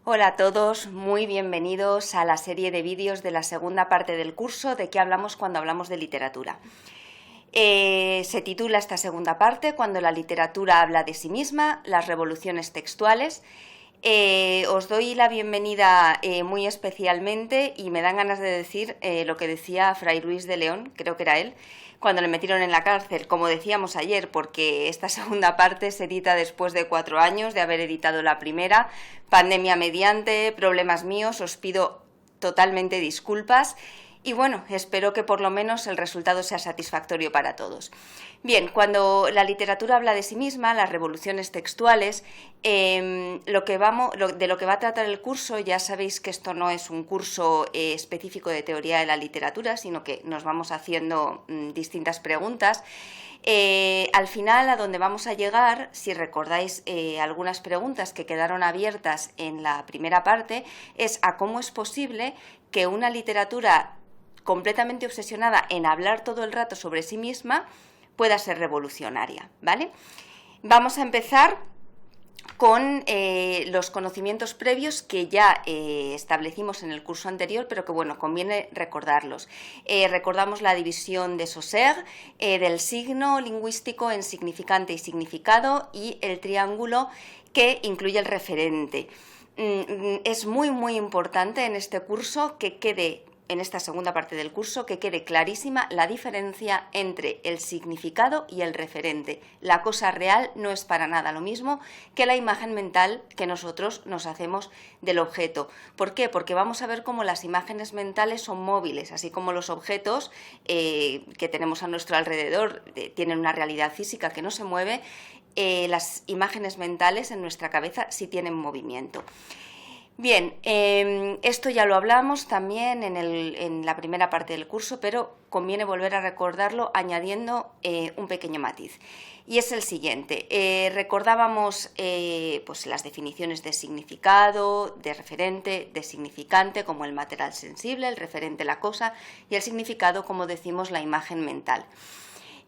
Hola a todos, muy bienvenidos a la serie de vídeos de la segunda parte del curso de qué hablamos cuando hablamos de literatura. Se titula esta segunda parte Cuando la literatura habla de sí misma, las revoluciones textuales. Os doy la bienvenida muy especialmente y me dan ganas de decir lo que decía Fray Luis de León, creo que era él, cuando le metieron en la cárcel, como decíamos ayer, porque esta segunda parte se edita después de 4 años de haber editado la primera, pandemia mediante, problemas míos, os pido totalmente disculpas. Y bueno, espero que por lo menos el resultado sea satisfactorio para todos. Bien, cuando la literatura habla de sí misma, las revoluciones textuales, de lo que va a tratar el curso, ya sabéis que esto no es un curso específico de teoría de la literatura, sino que nos vamos haciendo distintas preguntas. Al final, a donde vamos a llegar, si recordáis algunas preguntas que quedaron abiertas en la primera parte, es a cómo es posible que una literatura completamente obsesionada en hablar todo el rato sobre sí misma pueda ser revolucionaria, ¿vale? Vamos a empezar con los conocimientos previos que ya establecimos en el curso anterior, pero que bueno, conviene recordarlos. Recordamos la división de Saussure del signo lingüístico en significante y significado y el triángulo que incluye el referente. Es muy importante en este curso que quede, en esta segunda parte del curso, que quede clarísima la diferencia entre el significado y el referente. La cosa real no es para nada lo mismo que la imagen mental que nosotros nos hacemos del objeto. ¿Por qué? Porque vamos a ver cómo las imágenes mentales son móviles, así como los objetos que tenemos a nuestro alrededor tienen una realidad física que no se mueve, las imágenes mentales en nuestra cabeza sí tienen movimiento. Bien, esto ya lo hablamos también en la primera parte del curso, pero conviene volver a recordarlo añadiendo un pequeño matiz. Y es el siguiente. Recordábamos pues las definiciones de significado, de referente, de significante, como el material sensible, el referente la cosa, y el significado, como decimos, la imagen mental.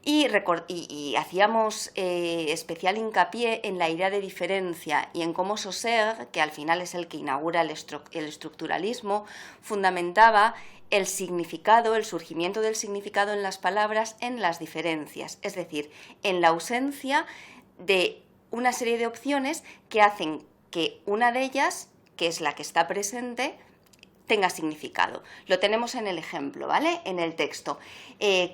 Y hacíamos especial hincapié en la idea de diferencia y en cómo Saussure, que al final es el que inaugura el estructuralismo, fundamentaba el significado, el surgimiento del significado en las palabras en las diferencias, es decir, en la ausencia de una serie de opciones que hacen que una de ellas, que es la que está presente, tenga significado. Lo tenemos en el ejemplo, ¿vale? En el texto.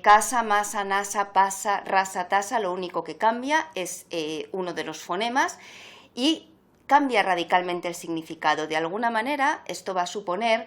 Casa, masa, nasa, pasa, rasa, tasa, lo único que cambia es uno de los fonemas y cambia radicalmente el significado. De alguna manera, esto va a suponer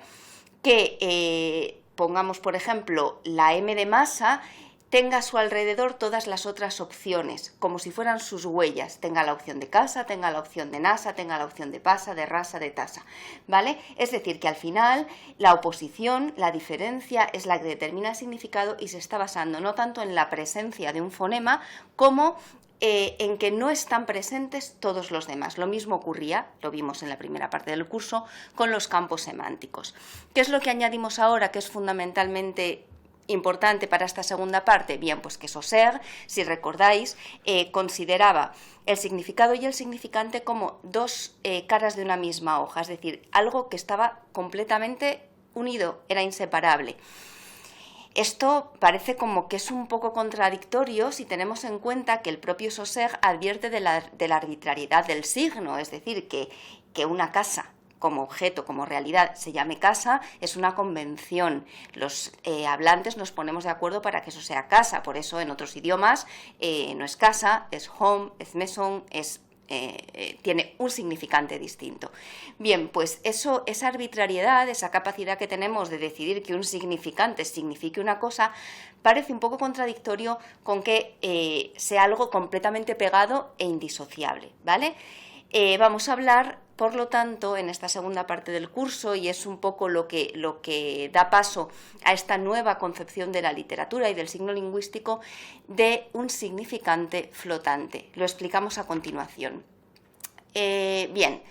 que, pongamos por ejemplo, la M de masa tenga a su alrededor todas las otras opciones, como si fueran sus huellas. Tenga la opción de casa, tenga la opción de nasa, tenga la opción de pasa, de rasa, de tasa, ¿vale? Es decir, que al final la oposición, la diferencia, es la que determina el significado y se está basando no tanto en la presencia de un fonema como en que no están presentes todos los demás. Lo mismo ocurría, lo vimos en la primera parte del curso, con los campos semánticos. ¿Qué es lo que añadimos ahora, que es fundamentalmente importante para esta segunda parte? Bien, pues que Saussure, si recordáis, consideraba el significado y el significante como dos caras de una misma hoja, es decir, algo que estaba completamente unido, era inseparable. Esto parece como que es un poco contradictorio si tenemos en cuenta que el propio Saussure advierte de la arbitrariedad del signo, es decir, que una casa como objeto, como realidad, se llame casa, es una convención. Los hablantes nos ponemos de acuerdo para que eso sea casa, por eso en otros idiomas no es casa, es home, es maison, tiene un significante distinto. Bien, pues esa arbitrariedad, esa capacidad que tenemos de decidir que un significante signifique una cosa, parece un poco contradictorio con que sea algo completamente pegado e indisociable, ¿vale? Vamos a hablar, por lo tanto, en esta segunda parte del curso, y es un poco lo que da paso a esta nueva concepción de la literatura y del signo lingüístico, de un significante flotante. Lo explicamos a continuación. Bien,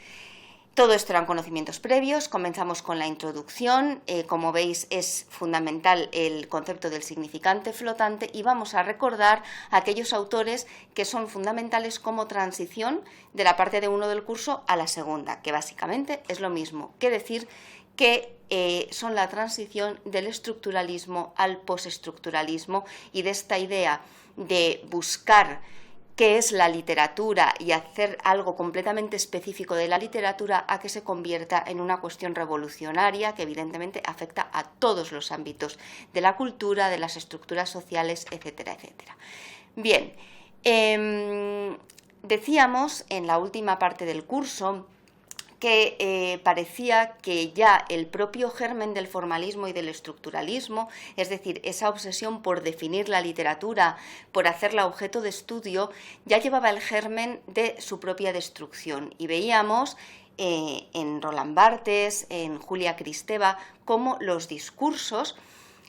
Todo esto eran conocimientos previos, comenzamos con la introducción, como veis es fundamental el concepto del significante flotante y vamos a recordar a aquellos autores que son fundamentales como transición de la parte de 1 del curso a la segunda, que básicamente es lo mismo que decir que son la transición del estructuralismo al postestructuralismo y de esta idea de buscar qué es la literatura y hacer algo completamente específico de la literatura a que se convierta en una cuestión revolucionaria que evidentemente afecta a todos los ámbitos de la cultura, de las estructuras sociales, etcétera, etcétera. Bien, decíamos en la última parte del curso que parecía que ya el propio germen del formalismo y del estructuralismo, es decir, esa obsesión por definir la literatura, por hacerla objeto de estudio, ya llevaba el germen de su propia destrucción. Y veíamos en Roland Barthes, en Julia Kristeva, cómo los discursos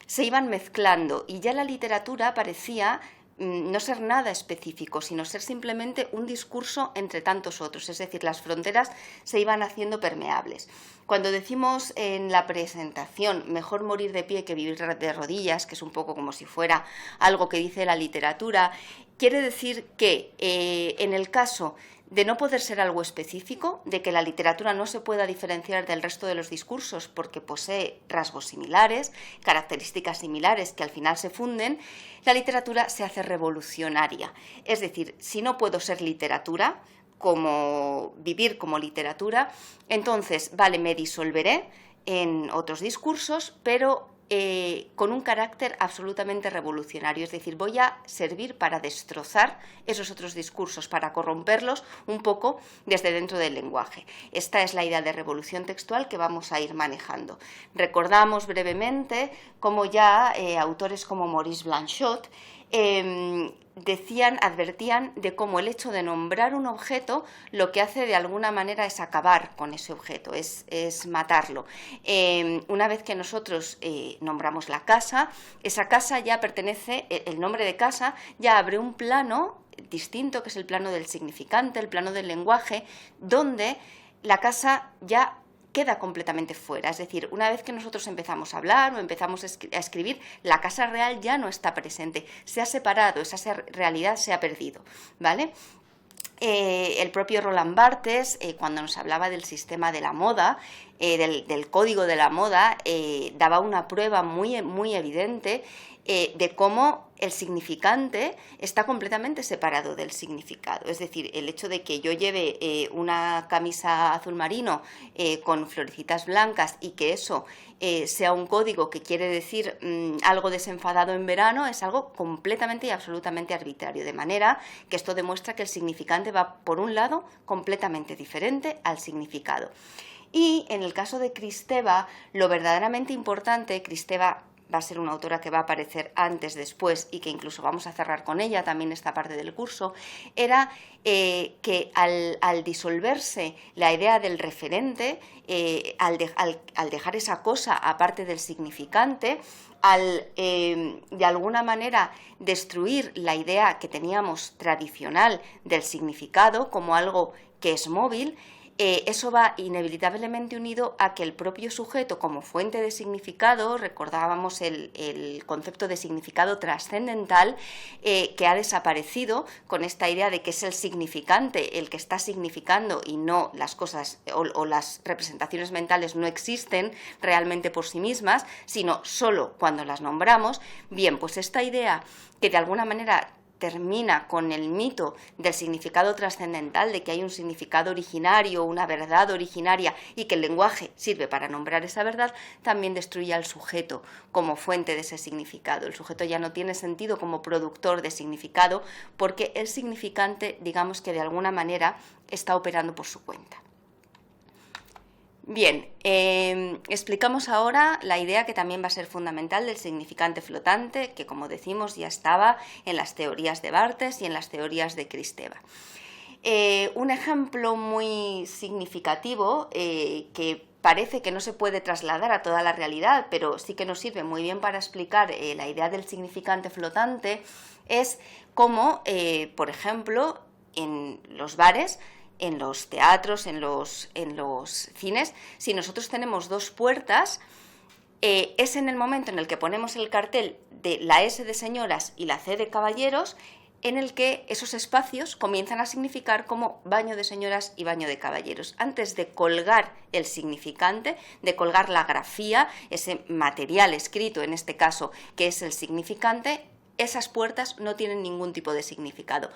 se iban mezclando y ya la literatura parecía no ser nada específico, sino ser simplemente un discurso entre tantos otros, es decir, las fronteras se iban haciendo permeables. Cuando decimos en la presentación mejor morir de pie que vivir de rodillas, que es un poco como si fuera algo que dice la literatura, quiere decir que en el caso de no poder ser algo específico, de que la literatura no se pueda diferenciar del resto de los discursos porque posee rasgos similares, características similares que al final se funden, la literatura se hace revolucionaria. Es decir, si no puedo ser literatura, como vivir como literatura, entonces, vale, me disolveré en otros discursos, pero con un carácter absolutamente revolucionario, es decir, voy a servir para destrozar esos otros discursos, para corromperlos un poco desde dentro del lenguaje. Esta es la idea de revolución textual que vamos a ir manejando. Recordamos brevemente cómo ya autores como Maurice Blanchot advertían de cómo el hecho de nombrar un objeto lo que hace de alguna manera es acabar con ese objeto, es matarlo. Una vez que nosotros nombramos la casa, esa casa ya pertenece, el nombre de casa ya abre un plano distinto, que es el plano del significante, el plano del lenguaje, donde la casa ya queda completamente fuera, es decir, una vez que nosotros empezamos a hablar o empezamos a escribir, la casa real ya no está presente, se ha separado, esa realidad se ha perdido, ¿vale? El propio Roland Barthes, cuando nos hablaba del sistema de la moda, del código de la moda, daba una prueba muy evidente de cómo el significante está completamente separado del significado. Es decir, el hecho de que yo lleve una camisa azul marino con florecitas blancas y que eso sea un código que quiere decir algo desenfadado en verano es algo completamente y absolutamente arbitrario. De manera que esto demuestra que el significante va, por un lado, completamente diferente al significado. Y en el caso de Kristeva, lo verdaderamente importante, Kristeva va a ser una autora que va a aparecer antes, después y que incluso vamos a cerrar con ella también esta parte del curso, era que al disolverse la idea del referente, al dejar esa cosa aparte del significante, al de alguna manera destruir la idea que teníamos tradicional del significado como algo que es móvil, eso va inevitablemente unido a que el propio sujeto como fuente de significado, recordábamos el concepto de significado trascendental, que ha desaparecido con esta idea de que es el significante el que está significando y no las cosas o las representaciones mentales no existen realmente por sí mismas, sino solo cuando las nombramos. Bien, pues esta idea que de alguna manera termina con el mito del significado trascendental, de que hay un significado originario, una verdad originaria y que el lenguaje sirve para nombrar esa verdad, también destruye al sujeto como fuente de ese significado. El sujeto ya no tiene sentido como productor de significado porque el significante, digamos que de alguna manera, está operando por su cuenta. Bien, explicamos ahora la idea que también va a ser fundamental del significante flotante, que como decimos ya estaba en las teorías de Barthes y en las teorías de Kristeva. Un ejemplo muy significativo que parece que no se puede trasladar a toda la realidad, pero sí que nos sirve muy bien para explicar la idea del significante flotante, es cómo, por ejemplo, en los bares en los teatros, en los cines, si nosotros tenemos dos puertas, es en el momento en el que ponemos el cartel de la S de señoras y la C de caballeros, en el que esos espacios comienzan a significar como baño de señoras y baño de caballeros. Antes de colgar el significante, de colgar la grafía, ese material escrito en este caso que es el significante, esas puertas no tienen ningún tipo de significado.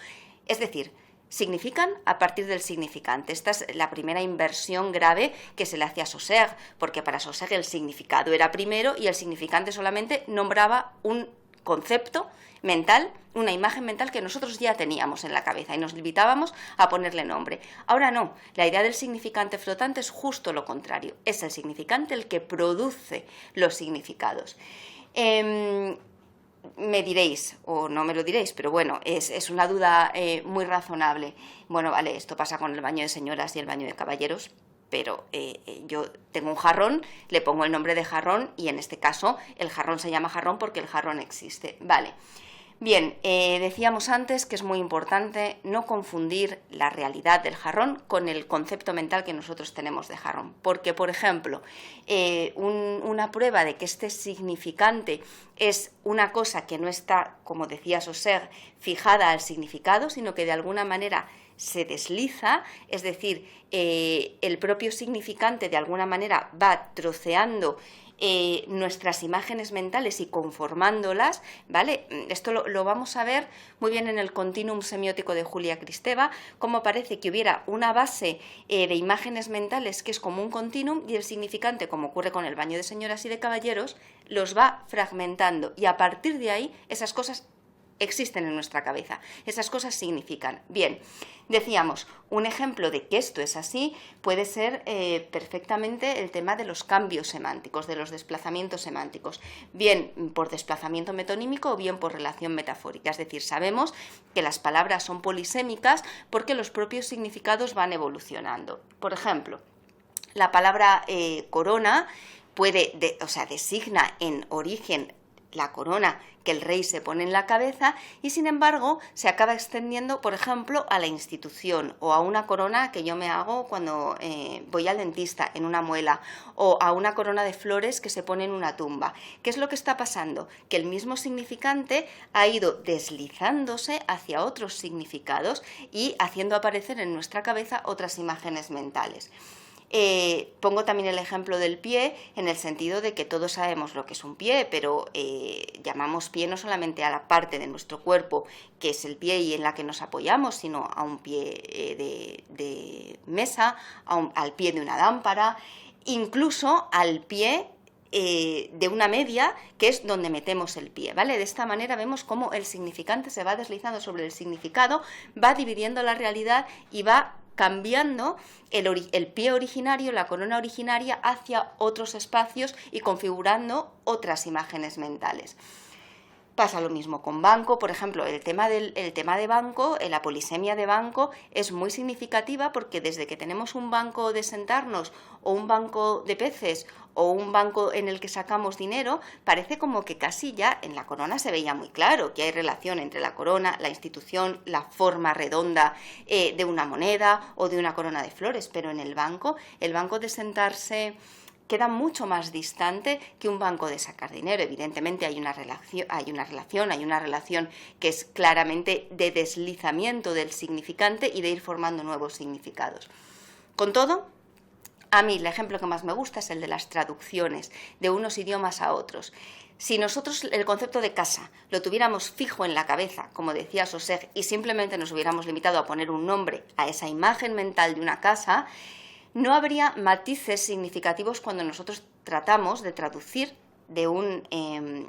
Es decir, significan a partir del significante. Esta es la primera inversión grave que se le hace a Saussure, porque para Saussure el significado era primero y el significante solamente nombraba un concepto mental, una imagen mental que nosotros ya teníamos en la cabeza y nos limitábamos a ponerle nombre. Ahora no, la idea del significante flotante es justo lo contrario, es el significante el que produce los significados. Me diréis, o no me lo diréis, pero bueno, es una duda muy razonable. Bueno, vale, esto pasa con el baño de señoras y el baño de caballeros, pero yo tengo un jarrón, le pongo el nombre de jarrón y en este caso el jarrón se llama jarrón porque el jarrón existe. Vale. Bien, decíamos antes que es muy importante no confundir la realidad del jarrón con el concepto mental que nosotros tenemos de jarrón. Porque, por ejemplo, una prueba de que este significante es una cosa que no está, como decía Saussure, fijada al significado, sino que de alguna manera se desliza, es decir, el propio significante de alguna manera va troceando nuestras imágenes mentales y conformándolas, ¿vale? Esto lo vamos a ver muy bien en el continuum semiótico de Julia Kristeva, cómo parece que hubiera una base de imágenes mentales que es como un continuum y el significante, como ocurre con el baño de señoras y de caballeros, los va fragmentando y a partir de ahí esas cosas existen en nuestra cabeza, esas cosas significan. Bien, decíamos, un ejemplo de que esto es así puede ser perfectamente el tema de los cambios semánticos, de los desplazamientos semánticos, bien por desplazamiento metonímico o bien por relación metafórica, es decir, sabemos que las palabras son polisémicas porque los propios significados van evolucionando. Por ejemplo, la palabra corona designa en origen la corona que el rey se pone en la cabeza y sin embargo se acaba extendiendo, por ejemplo, a la institución o a una corona que yo me hago cuando voy al dentista en una muela o a una corona de flores que se pone en una tumba. ¿Qué es lo que está pasando? Que el mismo significante ha ido deslizándose hacia otros significados y haciendo aparecer en nuestra cabeza otras imágenes mentales. Pongo también el ejemplo del pie en el sentido de que todos sabemos lo que es un pie, pero llamamos pie no solamente a la parte de nuestro cuerpo que es el pie y en la que nos apoyamos, sino a un pie de mesa, al pie de una lámpara, incluso al pie de una media, que es donde metemos el pie, ¿vale? De esta manera vemos cómo el significante se va deslizando sobre el significado, va dividiendo la realidad y va cambiando el pie originario, la corona originaria, hacia otros espacios y configurando otras imágenes mentales. Pasa lo mismo con banco, por ejemplo, el tema de banco, la polisemia de banco es muy significativa porque desde que tenemos un banco de sentarnos o un banco de peces o un banco en el que sacamos dinero, parece como que casi ya en la corona se veía muy claro que hay relación entre la corona, la institución, la forma redonda de una moneda o de una corona de flores, pero en el banco de sentarse queda mucho más distante que un banco de sacar dinero. Evidentemente hay una relación que es claramente de deslizamiento del significante y de ir formando nuevos significados. Con todo, a mí el ejemplo que más me gusta es el de las traducciones de unos idiomas a otros. Si nosotros el concepto de casa lo tuviéramos fijo en la cabeza, como decía Saussure, y simplemente nos hubiéramos limitado a poner un nombre a esa imagen mental de una casa, no habría matices significativos cuando nosotros tratamos de traducir de un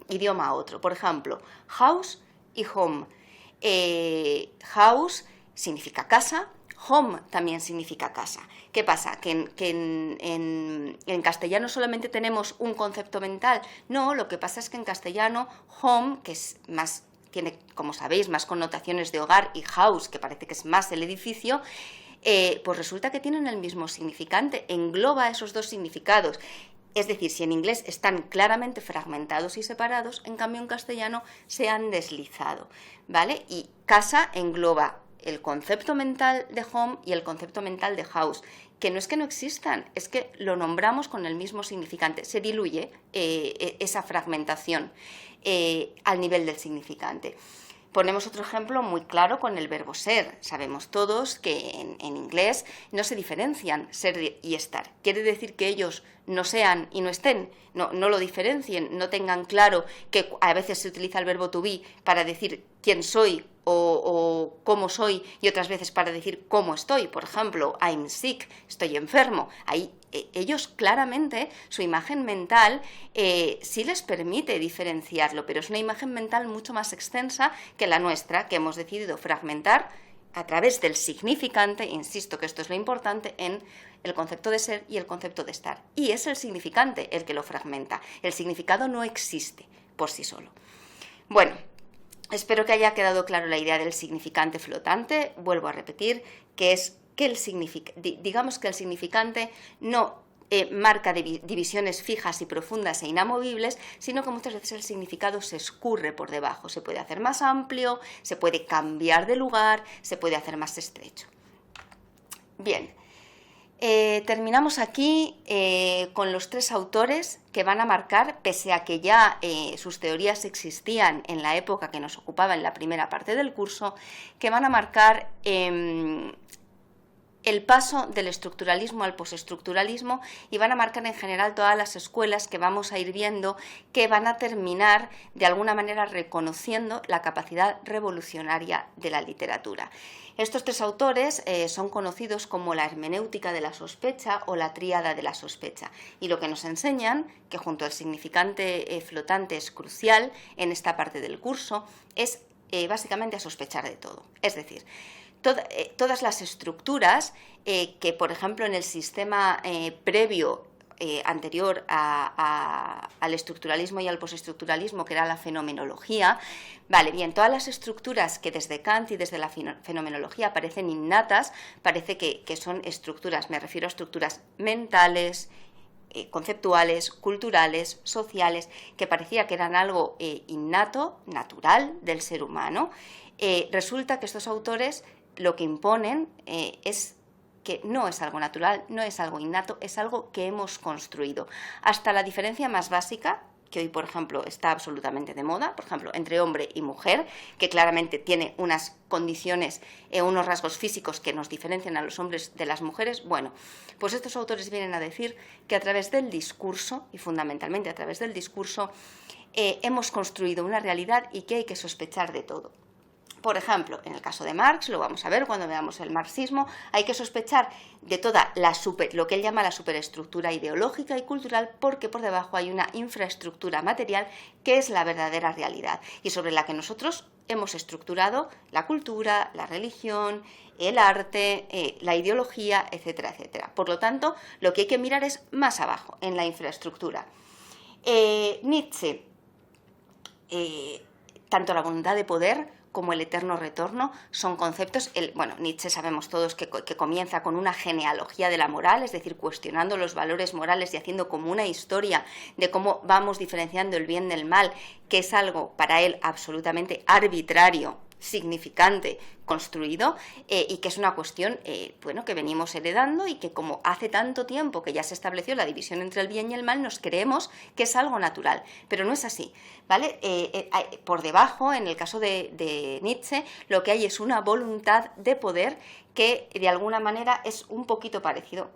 idioma a otro. Por ejemplo, house y home. House significa casa, home también significa casa. ¿Qué pasa? Que en castellano solamente tenemos un concepto mental. No, lo que pasa es que en castellano home, que es más, tiene, como sabéis, más connotaciones de hogar, y house, que parece que es más el edificio, pues resulta que tienen el mismo significante, engloba esos dos significados. Es decir, si en inglés están claramente fragmentados y separados, en cambio en castellano se han deslizado, ¿vale? Y casa engloba el concepto mental de home y el concepto mental de house, que no es que no existan, es que lo nombramos con el mismo significante, se diluye esa fragmentación al nivel del significante. Ponemos otro ejemplo muy claro con el verbo ser. Sabemos todos que en inglés no se diferencian ser y estar. Quiere decir que ellos no sean y no estén, no lo diferencien, no tengan claro que a veces se utiliza el verbo to be para decir quién soy o cómo soy y otras veces para decir cómo estoy. Por ejemplo, I'm sick, estoy enfermo. Ahí ellos claramente, su imagen mental sí les permite diferenciarlo, pero es una imagen mental mucho más extensa que la nuestra, que hemos decidido fragmentar a través del significante, insisto que esto es lo importante, en el concepto de ser y el concepto de estar. Y es el significante el que lo fragmenta. El significado no existe por sí solo. Bueno, espero que haya quedado claro la idea del significante flotante. Vuelvo a repetir que es que digamos que el significante no marca divisiones fijas y profundas e inamovibles, sino que muchas veces el significado se escurre por debajo. Se puede hacer más amplio, se puede cambiar de lugar, se puede hacer más estrecho. Bien, terminamos aquí con los tres autores que van a marcar, pese a que ya sus teorías existían en la época que nos ocupaba en la primera parte del curso, que van a marcar el paso del estructuralismo al postestructuralismo y van a marcar en general todas las escuelas que vamos a ir viendo que van a terminar de alguna manera reconociendo la capacidad revolucionaria de la literatura. Estos tres autores son conocidos como la hermenéutica de la sospecha o la tríada de la sospecha y lo que nos enseñan, que junto al significante flotante es crucial en esta parte del curso, es básicamente a sospechar de todo. Es decir, todas las estructuras que, por ejemplo, en el sistema previo, anterior al estructuralismo y al postestructuralismo, que era la fenomenología, vale, bien, todas las estructuras que desde Kant y desde la fenomenología parecen innatas, parece que son estructuras, me refiero a estructuras mentales, conceptuales, culturales, sociales, que parecía que eran algo innato, natural del ser humano. Resulta que estos autores lo que imponen es que no es algo natural, no es algo innato, es algo que hemos construido. Hasta la diferencia más básica, que hoy, por ejemplo, está absolutamente de moda, por ejemplo, entre hombre y mujer, que claramente tiene unas condiciones, unos rasgos físicos que nos diferencian a los hombres de las mujeres. Bueno, pues estos autores vienen a decir que a través del discurso, y fundamentalmente a través del discurso, hemos construido una realidad y que hay que sospechar de todo. Por ejemplo, en el caso de Marx, lo vamos a ver cuando veamos el marxismo, hay que sospechar de toda lo que él llama la superestructura ideológica y cultural, porque por debajo hay una infraestructura material que es la verdadera realidad y sobre la que nosotros hemos estructurado la cultura, la religión, el arte, la ideología, etcétera, etcétera. Por lo tanto, lo que hay que mirar es más abajo, en la infraestructura. Nietzsche, tanto la voluntad de poder como el eterno retorno son conceptos, Nietzsche sabemos todos que comienza con una genealogía de la moral, es decir, cuestionando los valores morales y haciendo como una historia de cómo vamos diferenciando el bien del mal, que es algo para él absolutamente arbitrario, significante, construido, y que es una cuestión que venimos heredando y que como hace tanto tiempo que ya se estableció la división entre el bien y el mal, nos creemos que es algo natural, pero no es así, ¿vale? Por debajo, en el caso de Nietzsche, lo que hay es una voluntad de poder que de alguna manera es un poquito parecido,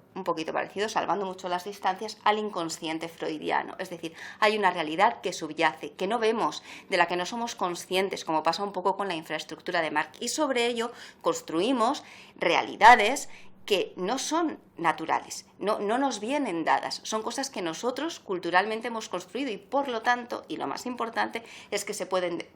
salvando mucho las distancias, al inconsciente freudiano. Es decir, hay una realidad que subyace, que no vemos, de la que no somos conscientes, como pasa un poco con la infraestructura de Marx, y sobre ello construimos realidades que no son naturales, no nos vienen dadas, son cosas que nosotros culturalmente hemos construido y por lo tanto, y lo más importante, es que se pueden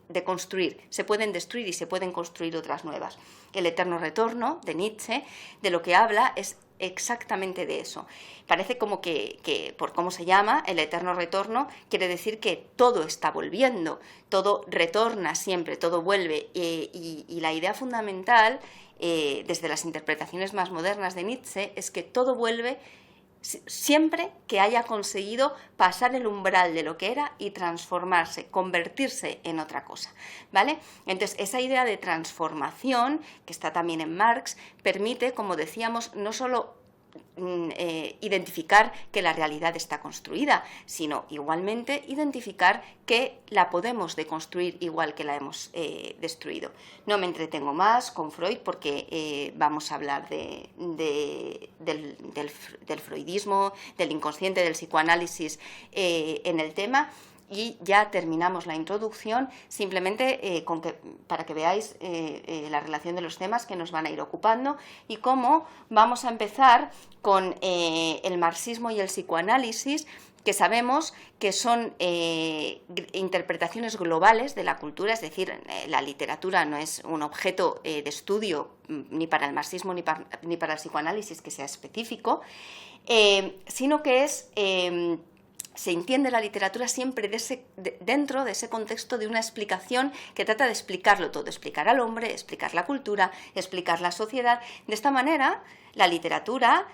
deconstruir, se pueden destruir y se pueden construir otras nuevas. El eterno retorno de Nietzsche, de lo que habla, es exactamente de eso. Parece como que por cómo se llama, el eterno retorno, quiere decir que todo está volviendo, todo retorna siempre, todo vuelve, y la idea fundamental desde las interpretaciones más modernas de Nietzsche es que todo vuelve siempre que haya conseguido pasar el umbral de lo que era y transformarse, convertirse en otra cosa, ¿vale? Entonces, esa idea de transformación, que está también en Marx, permite, como decíamos, no solo identificar que la realidad está construida, sino igualmente identificar que la podemos deconstruir igual que la hemos destruido. No me entretengo más con Freud porque vamos a hablar del freudismo, del inconsciente, del psicoanálisis en el tema. Y ya terminamos la introducción, simplemente para que veáis la relación de los temas que nos van a ir ocupando y cómo vamos a empezar con el marxismo y el psicoanálisis, que sabemos que son interpretaciones globales de la cultura, es decir, la literatura no es un objeto de estudio ni para el marxismo ni para el psicoanálisis que sea específico, sino que es... se entiende la literatura siempre dentro de ese contexto de una explicación que trata de explicarlo todo, explicar al hombre, explicar la cultura, explicar la sociedad. De esta manera, la literatura,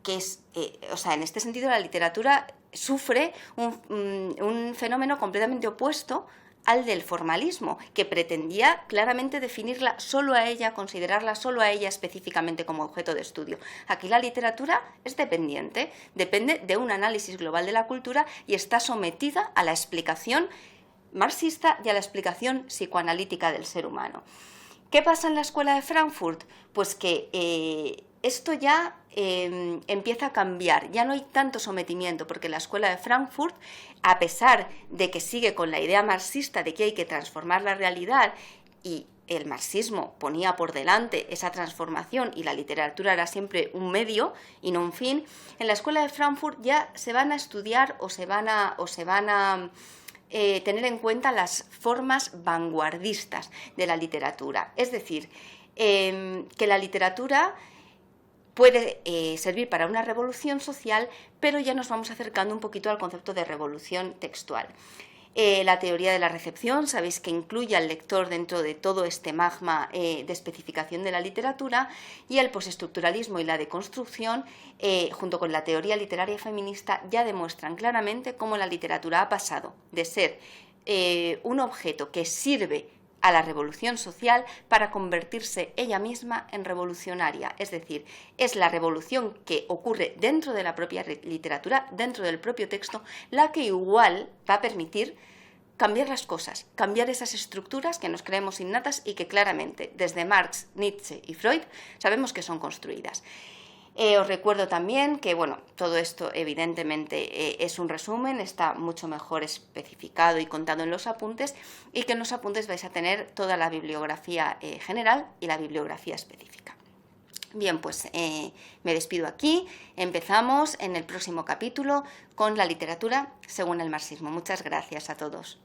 que es, en este sentido, la literatura sufre un fenómeno completamente opuesto al del formalismo, que pretendía claramente definirla solo a ella, considerarla solo a ella específicamente como objeto de estudio. Aquí la literatura es dependiente, depende de un análisis global de la cultura y está sometida a la explicación marxista y a la explicación psicoanalítica del ser humano. ¿Qué pasa en la Escuela de Frankfurt? Pues que esto ya empieza a cambiar, ya no hay tanto sometimiento, porque la Escuela de Frankfurt, a pesar de que sigue con la idea marxista de que hay que transformar la realidad, y el marxismo ponía por delante esa transformación y la literatura era siempre un medio y no un fin, en la Escuela de Frankfurt ya se van a estudiar o se van a tener en cuenta las formas vanguardistas de la literatura, es decir, que la literatura puede servir para una revolución social, pero ya nos vamos acercando un poquito al concepto de revolución textual. La teoría de la recepción, sabéis que incluye al lector dentro de todo este magma de especificación de la literatura, y el postestructuralismo y la deconstrucción, junto con la teoría literaria feminista, ya demuestran claramente cómo la literatura ha pasado de ser un objeto que sirve a la revolución social para convertirse ella misma en revolucionaria, es decir, es la revolución que ocurre dentro de la propia literatura, dentro del propio texto, la que igual va a permitir cambiar las cosas, cambiar esas estructuras que nos creemos innatas y que claramente desde Marx, Nietzsche y Freud sabemos que son construidas. Os recuerdo también que, bueno, todo esto evidentemente es un resumen, está mucho mejor especificado y contado en los apuntes, y que en los apuntes vais a tener toda la bibliografía general y la bibliografía específica. Bien, pues me despido aquí, empezamos en el próximo capítulo con la literatura según el marxismo. Muchas gracias a todos.